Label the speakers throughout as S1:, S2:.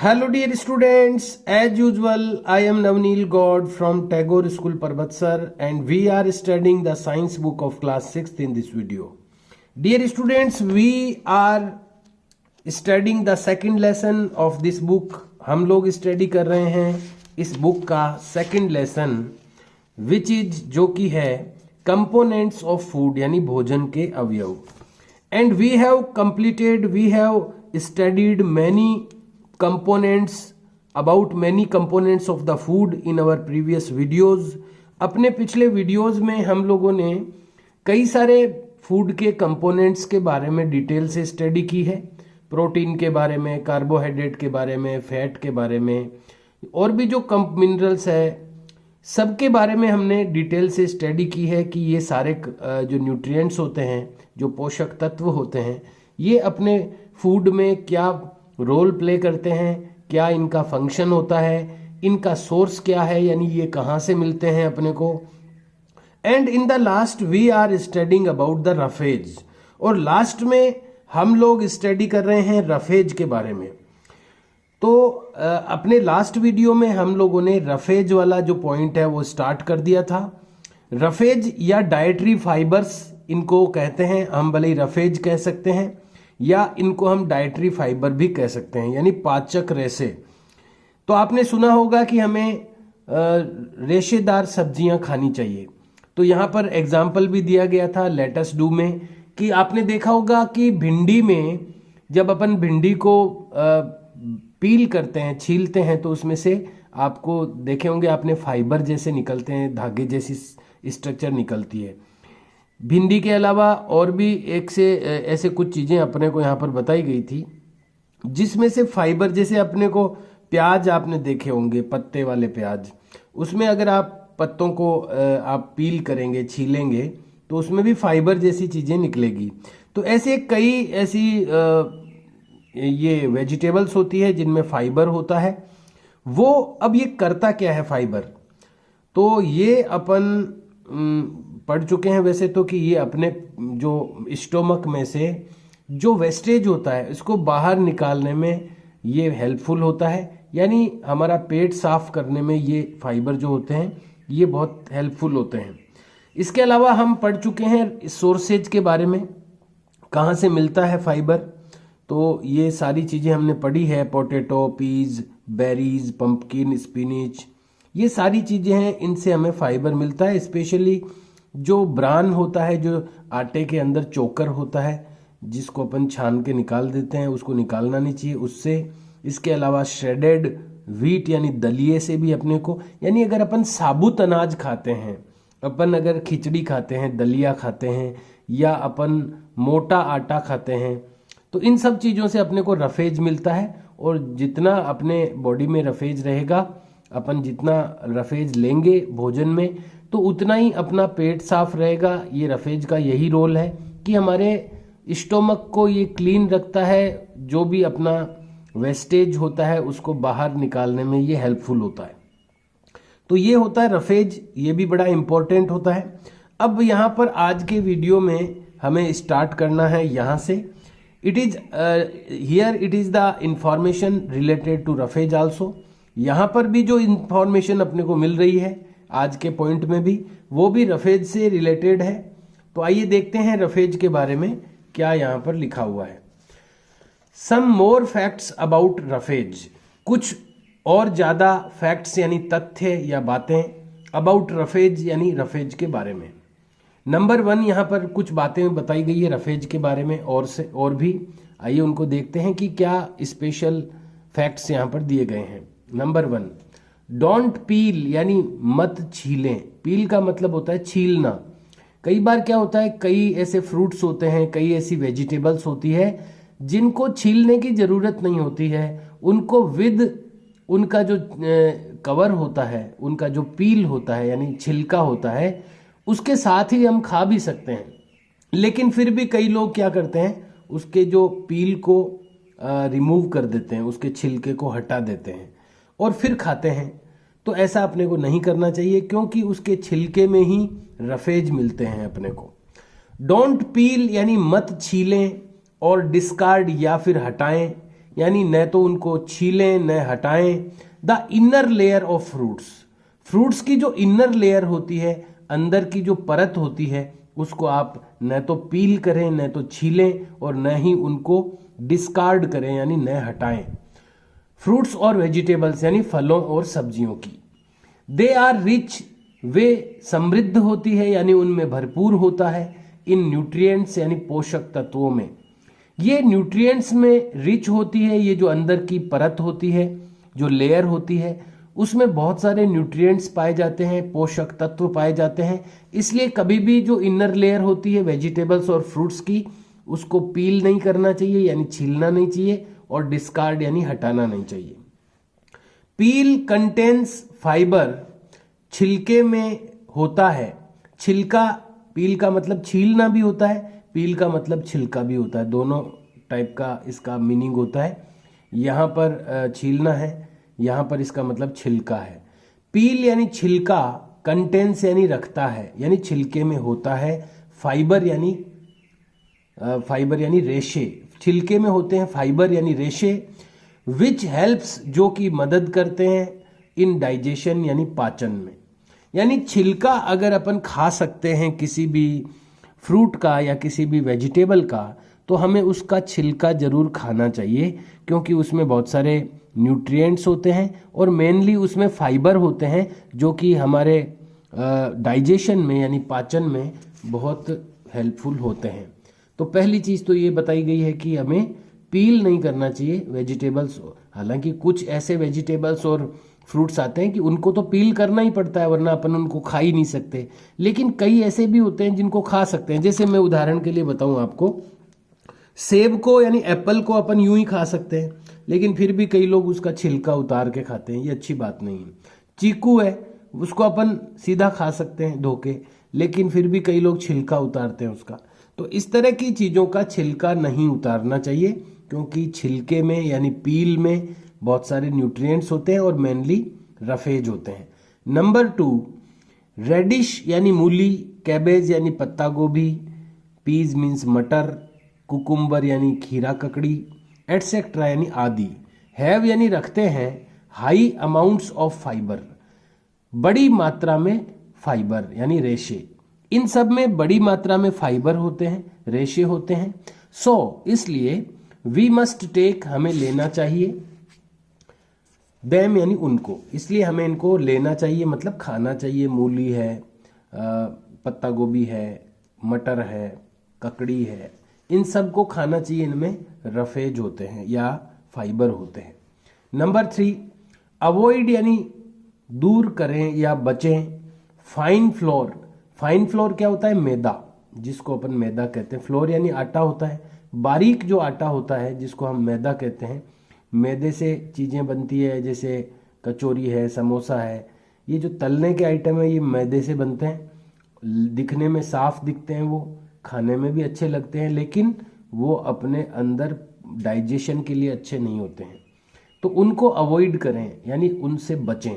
S1: Hello dear students, as usual I am Navneel God from Tagore School Parbatsar and we are studying the science book of class 6th in this video. Dear students, we are studying the second lesson of this book. हम लोग study कर रहे हैं इस book का second lesson which is जो कि है कंपोनेंट्स ऑफ फूड यानी भोजन के अवयव. And we have studied many components about many components of the food in our previous videos. अपने पिछले वीडियोस में हम लोगों ने कई सारे फूड के कंपोनेंट्स के बारे में डिटेल से स्टडी की है. प्रोटीन के बारे में, कार्बोहाइड्रेट के बारे में, फैट के बारे में और भी जो मिनरल्स है सबके बारे में हमने डिटेल से स्टडी की है कि ये सारे जो न्यूट्रिएंट्स होते हैं, जो पोषक तत्व होते हैं, ये अपने फूड में क्या रोल प्ले करते हैं, क्या इनका फंक्शन होता है, इनका सोर्स क्या है, यानी ये कहाँ से मिलते हैं अपने को. And in the last we are studying about the roughage. और लास्ट में हम लोग स्टडी कर रहे हैं रफेज के बारे में. तो अपने लास्ट वीडियो में हम लोगों ने रफेज वाला जो पॉइंट है वो स्टार्ट कर दिया था. रफेज या डाइटरी फाइबर्स इनको कहते हैं. हम भले ही रफेज कह सकते हैं या इनको हम डाइटरी फाइबर भी कह सकते हैं, यानी पाचक रेशे. तो आपने सुना होगा कि हमें रेशेदार सब्जियां खानी चाहिए. तो यहाँ पर एग्जाम्पल भी दिया गया था लेटस डू में कि आपने देखा होगा कि भिंडी में जब अपन भिंडी को पील करते हैं, छीलते हैं, तो उसमें से आपको देखे होंगे आपने फाइबर जैसे निकलते हैं, धागे जैसी स्ट्रक्चर निकलती है. भिंडी के अलावा और भी एक से ऐसे कुछ चीज़ें अपने को यहाँ पर बताई गई थी जिसमें से फाइबर, जैसे अपने को प्याज आपने देखे होंगे, पत्ते वाले प्याज, उसमें अगर आप पत्तों को आप पील करेंगे, छीलेंगे, तो उसमें भी फाइबर जैसी चीज़ें निकलेगी. तो ऐसे कई ऐसी ये वेजिटेबल्स होती है जिनमें फाइबर होता है. वो अब ये करता क्या है फाइबर, तो ये अपन पढ़ चुके हैं वैसे तो कि ये अपने जो स्टोमक में से जो वेस्टेज होता है इसको बाहर निकालने में ये हेल्पफुल होता है. यानी हमारा पेट साफ करने में ये फाइबर जो होते हैं ये बहुत हेल्पफुल होते हैं. इसके अलावा हम पढ़ चुके हैं सोर्सेज के बारे में, कहाँ से मिलता है फाइबर. तो ये सारी चीज़ें हमने पढ़ी है. Potato, peas, berries, pumpkin, spinach, ये सारी चीज़ें हैं, इनसे हमें फाइबर मिलता है. स्पेशली जो ब्रान होता है, जो आटे के अंदर चोकर होता है जिसको अपन छान के निकाल देते हैं, उसको निकालना नहीं चाहिए उससे. इसके अलावा श्रेडेड व्हीट यानी दलिए से भी अपने को, यानी अगर अपन साबुत अनाज खाते हैं, अपन अगर खिचड़ी खाते हैं, दलिया खाते हैं या अपन मोटा आटा खाते हैं, तो इन सब चीज़ों से अपने को रफेज मिलता है. और जितना अपने बॉडी में रफेज रहेगा, अपन जितना रफेज लेंगे भोजन में, तो उतना ही अपना पेट साफ रहेगा. ये रफेज का यही रोल है कि हमारे स्टोमक को ये क्लीन रखता है, जो भी अपना वेस्टेज होता है उसको बाहर निकालने में ये हेल्पफुल होता है. तो ये होता है रफेज, ये भी बड़ा इंपॉर्टेंट होता है. अब यहाँ पर आज के वीडियो में हमें स्टार्ट करना है यहाँ से. It is the information related to roughage also. यहाँ पर भी जो इंफॉर्मेशन अपने को मिल रही है आज के पॉइंट में भी, वो भी रफेज से रिलेटेड है. तो आइए देखते हैं रफेज के बारे में क्या यहाँ पर लिखा हुआ है. सम मोर फैक्ट्स अबाउट रफेज. कुछ और ज़्यादा फैक्ट्स यानी तथ्य या बातें अबाउट रफेज यानी रफेज के बारे में. नंबर 1 यहाँ पर कुछ बातें बताई गई है रफेज के बारे में और भी. आइए उनको देखते हैं कि क्या स्पेशल फैक्ट्स यहाँ पर दिए गए हैं. नंबर 1, डोंट पील यानी मत छीलें. पील का मतलब होता है छीलना. कई बार क्या होता है, कई ऐसे फ्रूट्स होते हैं, कई ऐसी वेजिटेबल्स होती है जिनको छीलने की ज़रूरत नहीं होती है. उनको विद उनका जो कवर होता है, उनका जो पील होता है यानी छिलका होता है, उसके साथ ही हम खा भी सकते हैं. लेकिन फिर भी कई लोग क्या करते हैं, उसके जो पील को रिमूव कर देते हैं, उसके छिलके को हटा देते हैं और फिर खाते हैं. तो ऐसा अपने को नहीं करना चाहिए क्योंकि उसके छिलके में ही रफेज मिलते हैं अपने को. डोंट पील यानी मत छीलें और डिस्कार्ड या फिर हटाएं यानी न तो उनको छीलें न हटाएं। The inner layer of fruits, fruits की जो इनर लेयर होती है, अंदर की जो परत होती है, उसको आप न तो पील करें न तो छीलें और न ही उनको डिस्कार्ड करें यानी न हटाएं। फ्रूट्स और वेजिटेबल्स यानी फलों और सब्जियों की, दे आर रिच, वे समृद्ध होती है यानी उनमें भरपूर होता है, इन न्यूट्रिएंट्स यानी पोषक तत्वों में। ये न्यूट्रिएंट्स में रिच होती है, ये जो अंदर की परत होती है, जो लेयर होती है, उसमें बहुत सारे न्यूट्रिएंट्स पाए जाते हैं, पोषक तत्व पाए जाते हैं। इसलिए कभी भी जो इनर लेयर होती है वेजिटेबल्स और फ्रूट्स की, उसको पील नहीं करना चाहिए यानी छीलना नहीं चाहिए, और डिस्कार्ड यानी हटाना नहीं चाहिए। पील कंटेन्स फाइबर, छिलके में होता है छिलका। पील का मतलब छीलना भी होता है, पील का मतलब छिलका भी होता है, दोनों टाइप का इसका मीनिंग होता है। यहाँ पर छीलना है, यहाँ पर इसका मतलब छिलका है। पील यानी छिलका, कंटेंस यानी रखता है यानी छिलके में होता है, फाइबर यानी रेशे, छिलके में होते हैं फाइबर यानी रेशे। विच हेल्प्स, जो कि मदद करते हैं, इन डाइजेशन यानी पाचन में। यानी छिलका अगर अपन खा सकते हैं किसी भी फ्रूट का या किसी भी वेजिटेबल का, तो हमें उसका छिलका जरूर खाना चाहिए, क्योंकि उसमें बहुत सारे न्यूट्रिएंट्स होते हैं और मेनली उसमें फाइबर होते हैं, जो कि हमारे डाइजेशन में यानी पाचन में बहुत हेल्पफुल होते हैं। तो पहली चीज़ तो ये बताई गई है कि हमें पील नहीं करना चाहिए वेजिटेबल्स। हालांकि कुछ ऐसे वेजिटेबल्स और फ्रूट्स आते हैं कि उनको तो पील करना ही पड़ता है, वरना अपन उनको खा ही नहीं सकते। लेकिन कई ऐसे भी होते हैं जिनको खा सकते हैं। जैसे मैं उदाहरण के लिए बताऊं आपको, सेब को यानी एप्पल को अपन यूं ही खा सकते हैं, लेकिन फिर भी कई लोग उसका छिलका उतार के खाते हैं, ये अच्छी बात नहीं है। चीकू है, उसको अपन सीधा खा सकते हैं धो के, लेकिन फिर भी कई लोग छिलका उतारते हैं उसका। तो इस तरह की चीज़ों का छिलका नहीं उतारना चाहिए, क्योंकि छिलके में यानी पील में बहुत सारे न्यूट्रिएंट्स होते हैं और मेनली रफेज होते हैं। नंबर 2, रेडिश यानी मूली, कैबेज यानी पत्ता गोभी, पीज मीन्स मटर, कुकुम्बर यानी खीरा ककड़ी, एटसेट्रा यानी आदि। हैव यानी रखते हैं, हाई अमाउंट्स ऑफ फाइबर, बड़ी मात्रा में फाइबर यानी रेशे। इन सब में बड़ी मात्रा में फाइबर होते हैं, रेशे होते हैं। सो इसलिए वी मस्ट टेक, हमें लेना चाहिए, देम यानी उनको, इसलिए हमें इनको लेना चाहिए मतलब खाना चाहिए। मूली है, पत्ता गोभी है, मटर है, ककड़ी है, इन सब को खाना चाहिए, इनमें रफेज होते हैं या फाइबर होते हैं। नंबर 3, अवॉइड यानी दूर करें या बचें, फाइन फ्लोर। फाइन फ्लोर क्या होता है? मैदा, जिसको अपन मैदा कहते हैं। फ्लोर यानी आटा होता है, बारीक जो आटा होता है जिसको हम मैदा कहते हैं। मैदे से चीज़ें बनती है, जैसे कचौरी है, समोसा है, ये जो तलने के आइटम है ये मैदे से बनते हैं। दिखने में साफ दिखते हैं, वो खाने में भी अच्छे लगते हैं, लेकिन वो अपने अंदर डाइजेशन के लिए अच्छे नहीं होते हैं। तो उनको अवॉइड करें यानी उनसे बचें।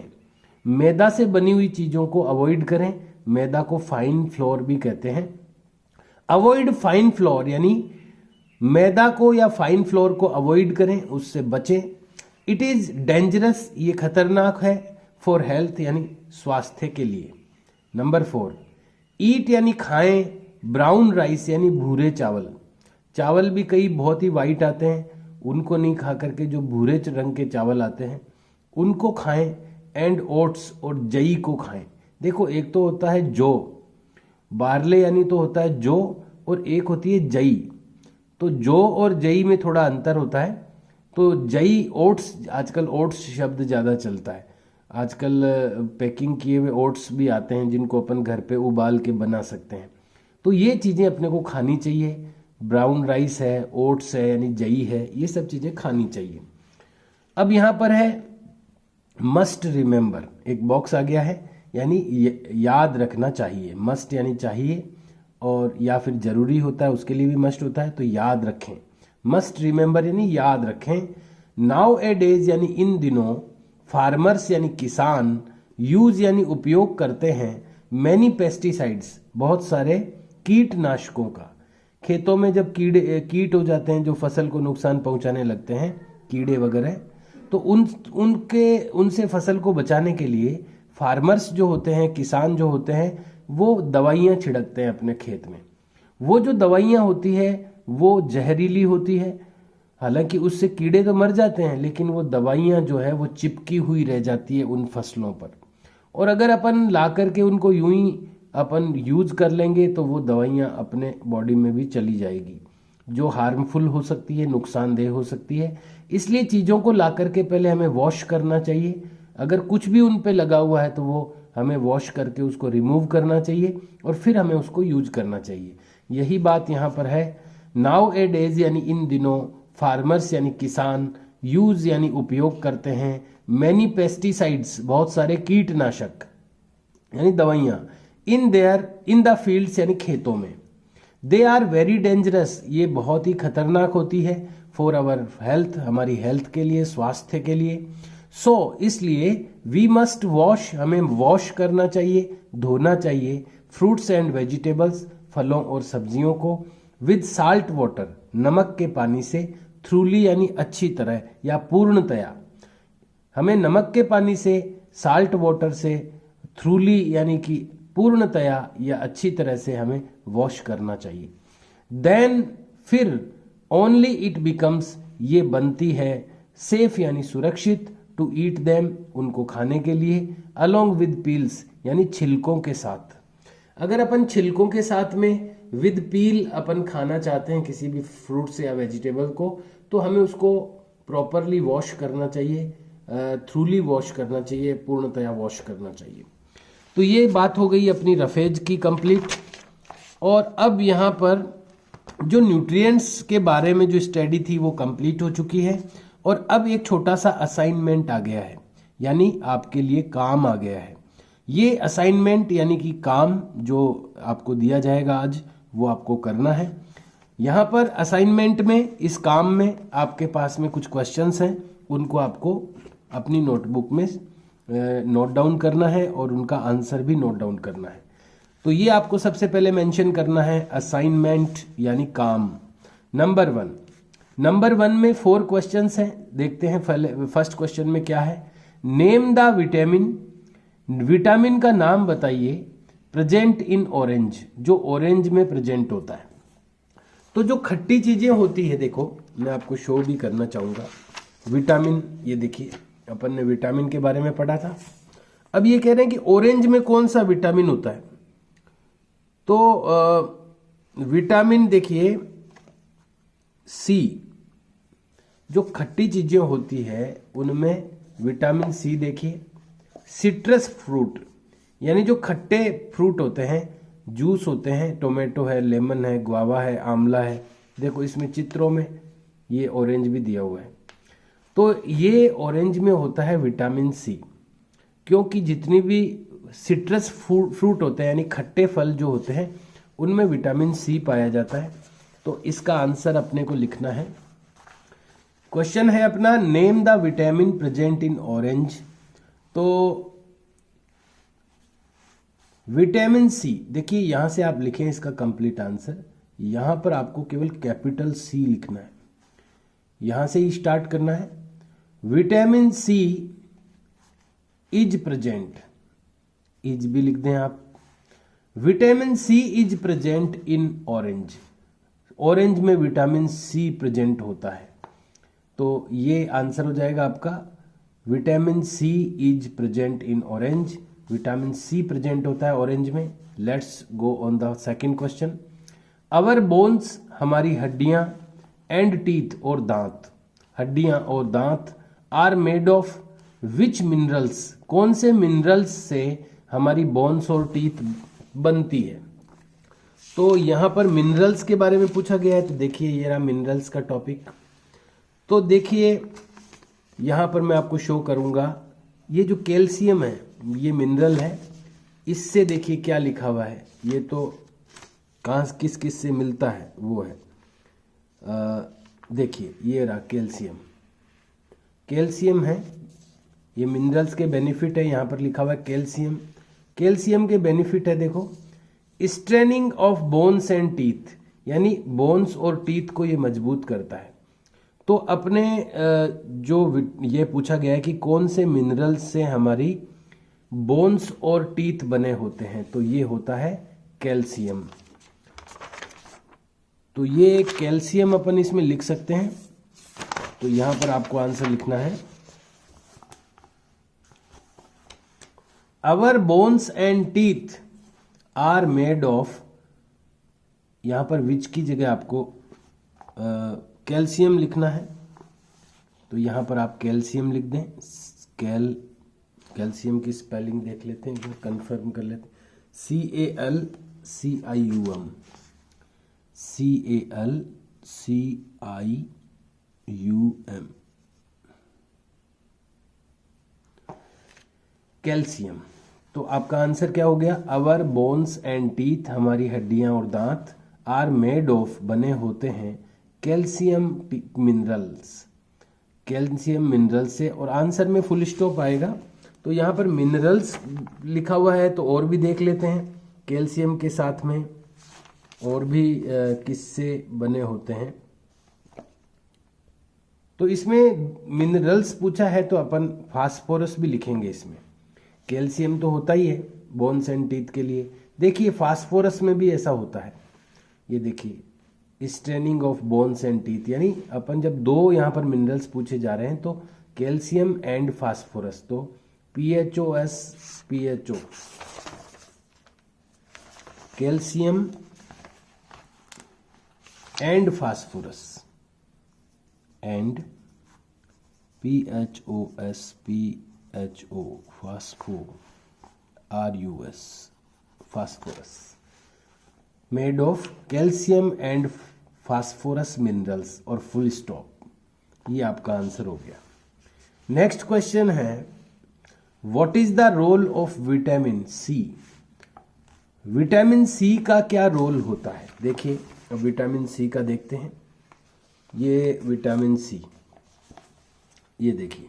S1: मैदा से बनी हुई चीज़ों को अवॉइड करें। मैदा को फाइन फ्लोर भी कहते हैं। अवॉइड फाइन फ्लोर यानी मैदा को या फाइन फ्लोर को अवॉइड करें, उससे बचें। इट इज़ डेंजरस, ये खतरनाक है। फॉर हेल्थ यानी स्वास्थ्य के लिए। नंबर 4, ईट यानी खाएं, ब्राउन राइस यानी भूरे चावल। चावल भी कई बहुत ही वाइट आते हैं, उनको नहीं खा करके जो भूरे रंग के चावल आते हैं उनको खाएं। एंड ओट्स, और जई को खाएं। देखो, एक तो होता है जौ, बार्ले यानी तो होता है जौ, और एक होती है जई। तो जौ और जई में थोड़ा अंतर होता है। तो जई, ओट्स, आजकल ओट्स शब्द ज़्यादा चलता है। आजकल पैकिंग किए हुए ओट्स भी आते हैं जिनको अपन घर पे उबाल के बना सकते हैं। तो ये चीज़ें अपने को खानी चाहिए। ब्राउन राइस है, ओट्स है यानी जई है, ये सब चीज़ें खानी चाहिए। अब यहाँ पर है मस्ट रिमेंबर, एक बॉक्स आ गया है, यानी याद रखना चाहिए। मस्ट यानी चाहिए, और या फिर जरूरी होता है, उसके लिए भी मस्ट होता है, तो याद रखें। मस्ट रिमेंबर यानी याद रखें। नाउ ए डेज यानी इन दिनों, फार्मर्स यानी किसान, यूज यानी उपयोग करते हैं, मैनी पेस्टिसाइड्स बहुत सारे कीटनाशकों का। खेतों में जब कीट हो जाते हैं जो फसल को नुकसान पहुंचाने लगते हैं, कीड़े वगैरह, तो उनसे फसल को बचाने के लिए फार्मर्स जो होते हैं, किसान जो होते हैं, वो दवाइयाँ छिड़कते हैं अपने खेत में। वो जो दवाइयाँ होती है वो जहरीली होती है, हालांकि उससे कीड़े तो मर जाते हैं, लेकिन वो दवाइयाँ जो है वो चिपकी हुई रह जाती है उन फसलों पर। और अगर अपन ला करके उनको यूं ही अपन यूज कर लेंगे तो वो दवाइयाँ अपने बॉडी में भी चली जाएगी, जो हार्मफुल हो सकती है, नुकसानदेह हो सकती है। इसलिए चीज़ों को ला करके पहले हमें वॉश करना चाहिए। अगर कुछ भी उन पे लगा हुआ है तो वो हमें वॉश करके उसको रिमूव करना चाहिए और फिर हमें उसको यूज करना चाहिए। यही बात यहाँ पर है। नाउ ए डेज यानी इन दिनों, फार्मर्स यानी किसान, यूज यानी उपयोग करते हैं, मैनी पेस्टिसाइड्स बहुत सारे कीटनाशक यानी दवाइयाँ, इन द फील्ड्स यानी खेतों में। दे आर वेरी डेंजरस, ये बहुत ही खतरनाक होती है, फॉर आवर हेल्थ, हमारी हेल्थ के लिए, स्वास्थ्य के लिए। सो इसलिए वी मस्ट वॉश, हमें वॉश करना चाहिए, धोना चाहिए फ्रूट्स एंड वेजिटेबल्स, फलों और सब्जियों को, विद साल्ट वाटर, नमक के पानी से, थ्रूली यानी अच्छी तरह या पूर्णतया। हमें नमक के पानी से, साल्ट वाटर से, थ्रूली यानी कि पूर्णतया या अच्छी तरह से हमें वॉश करना चाहिए। देन फिर ओनली इट बिकम्स, ये बनती है, सेफ यानी सुरक्षित, टू ईट देम, उनको खाने के लिए, अलोंग विद पील्स यानी छिलकों के साथ। अगर अपन छिलकों के साथ में विद पील अपन खाना चाहते हैं किसी भी फ्रूट्स या वेजिटेबल को, तो हमें उसको प्रॉपरली वॉश करना चाहिए, थ्रूली वॉश करना चाहिए, पूर्णतया वॉश करना चाहिए। तो ये बात हो गई अपनी रफेज की कंप्लीट। और अब यहाँ पर जो न्यूट्रिएंट्स के बारे में जो स्टडी थी वो कंप्लीट हो चुकी है। और अब एक छोटा सा असाइनमेंट आ गया है, यानी आपके लिए काम आ गया है। ये असाइनमेंट यानी कि काम जो आपको दिया जाएगा आज, वो आपको करना है। यहाँ पर असाइनमेंट में, इस काम में आपके पास में कुछ क्वेश्चंस हैं, उनको आपको अपनी नोटबुक में नोट डाउन करना है और उनका आंसर भी नोट डाउन करना है। तो ये आपको सबसे पहले मेंशन करना है असाइनमेंट यानी काम। नंबर 1 में 4 क्वेश्चंस हैं, देखते हैं फर्स्ट क्वेश्चन में क्या है। नेम द विटामिन, विटामिन का नाम बताइए, प्रेजेंट इन ऑरेंज, जो ऑरेंज में प्रेजेंट होता है। तो जो खट्टी चीजें होती है, देखो मैं आपको शो भी करना चाहूंगा। विटामिन, ये देखिए अपन ने विटामिन के बारे में पढ़ा था। अब ये कह रहे हैं कि ऑरेंज में कौन सा विटामिन होता है। तो विटामिन देखिए सी, जो खट्टी चीजें होती है उनमें विटामिन सी देखिए। सिट्रस फ्रूट यानी जो खट्टे फ्रूट होते हैं, जूस होते हैं, टोमेटो है, लेमन है, गुआवा है, आंवला है, देखो इसमें चित्रों में ये ऑरेंज भी दिया हुआ है। तो ये ऑरेंज में होता है विटामिन सी, क्योंकि जितनी भी सिट्रस फ्रूट होते हैं यानी खट्टे फल जो होते हैं उनमें विटामिन सी पाया जाता है। तो इसका आंसर अपने को लिखना है। क्वेश्चन है अपना, name the vitamin present in orange. तो विटामिन सी, देखिए यहां से आप लिखें इसका कंप्लीट आंसर। यहां पर आपको केवल कैपिटल सी लिखना है, यहां से ही स्टार्ट करना है। Vitamin C is present, is भी लिख दें आप। Vitamin C is present in orange, orange में विटामिन सी प्रेजेंट होता है। तो ये आंसर हो जाएगा आपका, vitamin C is present in orange, vitamin C present होता है ऑरेंज में। Let's go on the second question. Our bones, हमारी हड्डियां, एंड टीथ और दांत, हड्डियां और दांत, are made of which minerals, कौन से मिनरल्स से हमारी बोन्स और टीथ बनती है। तो यहां पर मिनरल्स के बारे में पूछा गया है। तो देखिए ये रहा मिनरल्स का टॉपिक। तो देखिए यहां पर मैं आपको शो करूंगा, ये जो कैल्शियम है ये मिनरल है। इससे देखिए क्या लिखा हुआ है, ये तो कहाँ किस किस से मिलता है वो है। देखिए ये रहा कैल्शियम, कैल्शियम है, ये मिनरल्स के बेनिफिट है। यहाँ पर लिखा हुआ है कैल्शियम, कैल्शियम के बेनिफिट है देखो, strengthening of bones and teeth, यानी बोन्स और टीथ को ये मजबूत करता है। तो अपने जो ये पूछा गया है कि कौन से मिनरल्स से हमारी बोन्स और टीथ बने होते हैं, तो ये होता है कैल्शियम। तो ये कैल्शियम अपन इसमें लिख सकते हैं। तो यहां पर आपको आंसर लिखना है, our bones and teeth are made of, यहां पर विच की जगह आपको कैल्शियम लिखना है। तो यहां पर आप कैल्शियम लिख दें। कैल्शियम की स्पेलिंग देख लेते हैं, कंफर्म कर लेते हैं। CALCIUM, CALCIUM, calcium. तो आपका आंसर क्या हो गया? आवर बोन्स एंड टीथ, हमारी हड्डियां और दांत, आर मेड ऑफ, बने होते हैं, कैल्शियम मिनरल्स, कैल्शियम मिनरल्स से। और आंसर में फुल स्टॉप आएगा। तो यहाँ पर मिनरल्स लिखा हुआ है, तो और भी देख लेते हैं कैल्शियम के साथ में और भी किससे बने होते हैं। तो इसमें मिनरल्स पूछा है, तो अपन फास्फोरस भी लिखेंगे इसमें। कैल्शियम तो होता ही है बोन्स एंड टीथ के लिए। देखिए फास्फोरस में भी ऐसा होता है, ये देखिए, strengthening of bones and teeth, यानी अपन जब दो यहाँ पर मिनरल्स पूछे जा रहे हैं तो कैल्शियम एंड फास्फोरस, तो PHOS PHO, calcium and phosphorus, and PHOS PHO, phosphorus RUS, phosphorus, made of calcium and phosphorus minerals, और फुल स्टॉप। ये आपका आंसर हो गया। नेक्स्ट क्वेश्चन है, what is the role of vitamin C? Vitamin C का क्या role होता है? देखिए अब विटामिन सी का देखते हैं। ये विटामिन सी, ये देखिए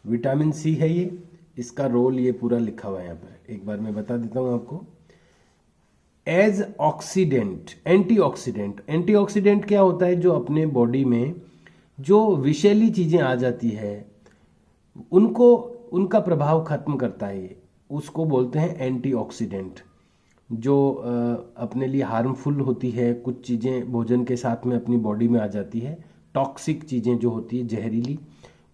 S1: विटामिन सी है, ये इसका रोल ये पूरा लिखा हुआ है यहाँ पर। एक बार मैं बता देता हूँ आपको। As oxidant, antioxidant. एंटीऑक्सीडेंट क्या होता है? जो अपने बॉडी में जो विषैली चीजें आ जाती है उनको, उनका प्रभाव खत्म करता है ये, उसको बोलते हैं एंटीऑक्सीडेंट। जो अपने लिए हार्मफुल होती है, कुछ चीजें भोजन के साथ में अपनी बॉडी में आ जाती है, टॉक्सिक चीजें जो होती है जहरीली,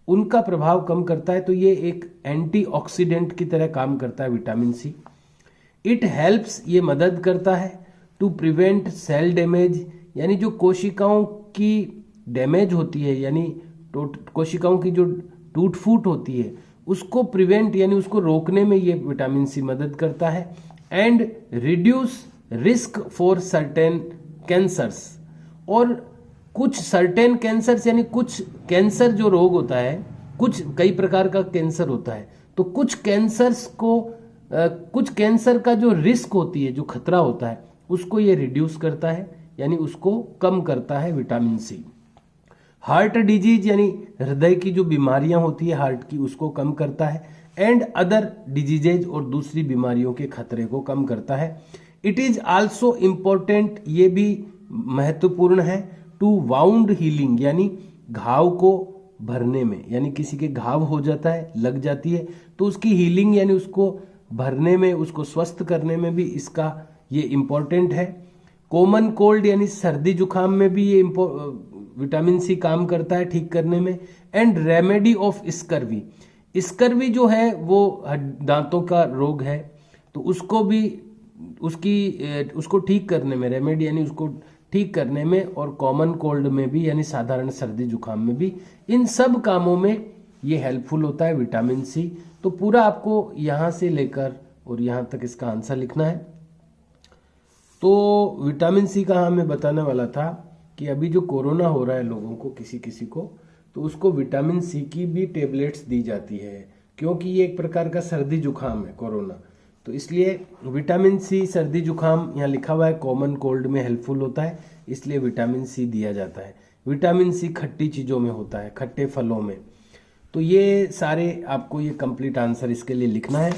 S1: उनका प्रभाव कम करता है। तो ये एक एंटीऑक्सीडेंट की तरह काम करता है विटामिन सी। इट हेल्प्स, ये मदद करता है, टू प्रिवेंट सेल डैमेज, यानी जो कोशिकाओं की डैमेज होती है, यानी कोशिकाओं की जो टूट फूट होती है उसको प्रिवेंट, यानी उसको रोकने में ये विटामिन सी मदद करता है। And reduce risk for certain cancers, और कुछ सर्टेन कैंसर्स, यानी कुछ कैंसर जो रोग होता है, कुछ कई प्रकार का कैंसर होता है, तो कुछ कैंसर्स को कुछ कैंसर का जो रिस्क होती है, जो खतरा होता है, उसको ये रिड्यूस करता है, यानी उसको कम करता है विटामिन सी। हार्ट डिजीज, यानी हृदय की जो बीमारियां होती है हार्ट की, उसको कम करता है। एंड अदर डिजीजेज, और दूसरी बीमारियों के खतरे को कम करता है। इट इज आल्सो इम्पोर्टेंट, ये भी महत्वपूर्ण है, टू वाउंड हीलिंग, यानी घाव को भरने में, यानी किसी के घाव हो जाता है, लग जाती है, तो उसकी हीलिंग, यानी उसको भरने में, उसको स्वस्थ करने में भी इसका ये इम्पोर्टेंट है। कॉमन कोल्ड, यानी सर्दी जुकाम में भी ये विटामिन सी काम करता है ठीक करने में। And remedy of scurvy, scurvy जो है वो दांतों का रोग है, तो उसको भी उसको ठीक करने में, रेमेडी यानी उसको ठीक करने में, और कॉमन कोल्ड में भी, यानी साधारण सर्दी जुकाम में भी, इन सब कामों में ये हेल्पफुल होता है विटामिन सी। तो पूरा आपको यहां से लेकर और यहां तक इसका आंसर लिखना है। तो विटामिन सी का मैं बताने वाला था कि अभी जो कोरोना हो रहा है लोगों को, किसी किसी को, तो उसको विटामिन सी की भी टेबलेट्स दी जाती है, क्योंकि ये एक प्रकार का सर्दी जुकाम है कोरोना, तो इसलिए विटामिन सी सर्दी जुकाम, यहाँ लिखा हुआ है कॉमन कोल्ड में हेल्पफुल होता है, इसलिए विटामिन सी दिया जाता है। विटामिन सी खट्टी चीज़ों में होता है, खट्टे फलों में। तो ये सारे आपको ये कंप्लीट आंसर इसके लिए लिखना है।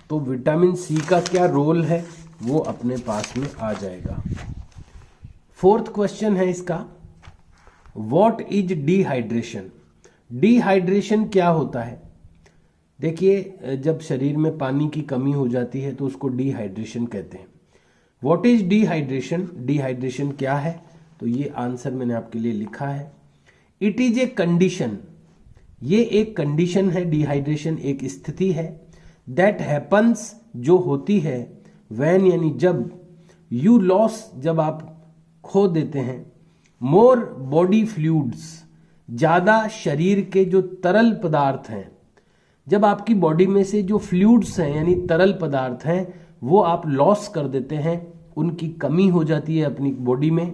S1: तो विटामिन सी का क्या रोल है वो अपने पास में आ जाएगा। फोर्थ क्वेश्चन है इसका, व्हाट इज डिहाइड्रेशन? डिहाइड्रेशन क्या होता है? देखिए, जब शरीर में पानी की कमी हो जाती है तो उसको डिहाइड्रेशन कहते हैं। What is dehydration? डिहाइड्रेशन क्या है? तो ये आंसर मैंने आपके लिए लिखा है। इट इज ए कंडीशन, ये एक कंडीशन है, डिहाइड्रेशन एक स्थिति है, दैट हैपन्स, जो होती है, व्हेन यानी जब, यू लॉस, जब आप खो देते हैं, मोर बॉडी फ्लूइड्स, ज्यादा शरीर के जो तरल पदार्थ हैं, जब आपकी बॉडी में से जो फ्लूइड्स हैं यानी तरल पदार्थ हैं वो आप लॉस कर देते हैं, उनकी कमी हो जाती है अपनी बॉडी में,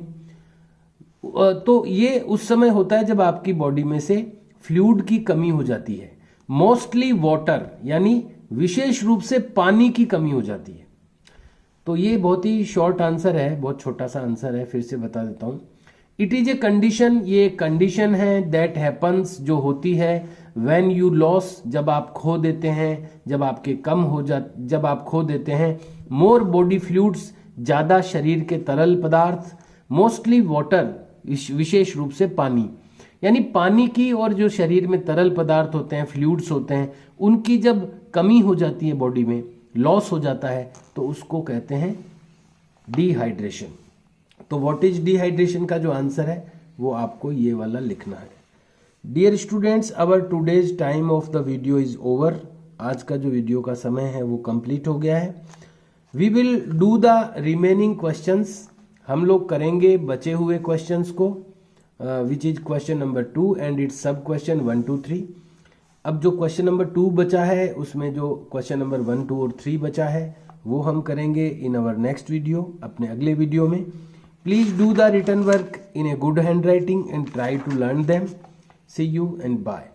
S1: तो ये उस समय होता है जब आपकी बॉडी में से फ्लूइड की कमी हो जाती है। मोस्टली वाटर, यानी विशेष रूप से पानी की कमी हो जाती है। तो ये बहुत ही शॉर्ट आंसर है, बहुत छोटा सा आंसर है, फिर से बता देता हूं। इट इज ए कंडीशन, ये कंडीशन है, दैट हैपन्स, जो होती है, व्हेन यू लॉस, जब आप खो देते हैं, जब आपके कम हो जब आप खो देते हैं, मोर बॉडी फ्लूइड्स, ज्यादा शरीर के तरल पदार्थ, मोस्टली वाटर, विशेष रूप से पानी, यानी पानी की और जो शरीर में तरल पदार्थ होते हैं, फ्लूइड्स होते हैं, उनकी जब कमी हो जाती है बॉडी में, लॉस हो जाता है, तो उसको कहते हैं डिहाइड्रेशन। तो व्हाट इज डिहाइड्रेशन का जो आंसर है वो आपको ये वाला लिखना है। Dear students, our today's time of the video is over. आज का जो वीडियो का समय है वो कंप्लीट हो गया है। We will do the remaining questions, हम लोग करेंगे बचे हुए क्वेश्चंस को, which is question number 2 and it's sub question 1, 2, 3। अब जो क्वेश्चन नंबर 2 बचा है उसमें जो क्वेश्चन नंबर 1, 2 और 3 बचा है वो हम करेंगे इन अवर नेक्स्ट वीडियो, अपने अगले वीडियो में। Please do the written work in a good handwriting and try to learn them. See you and bye.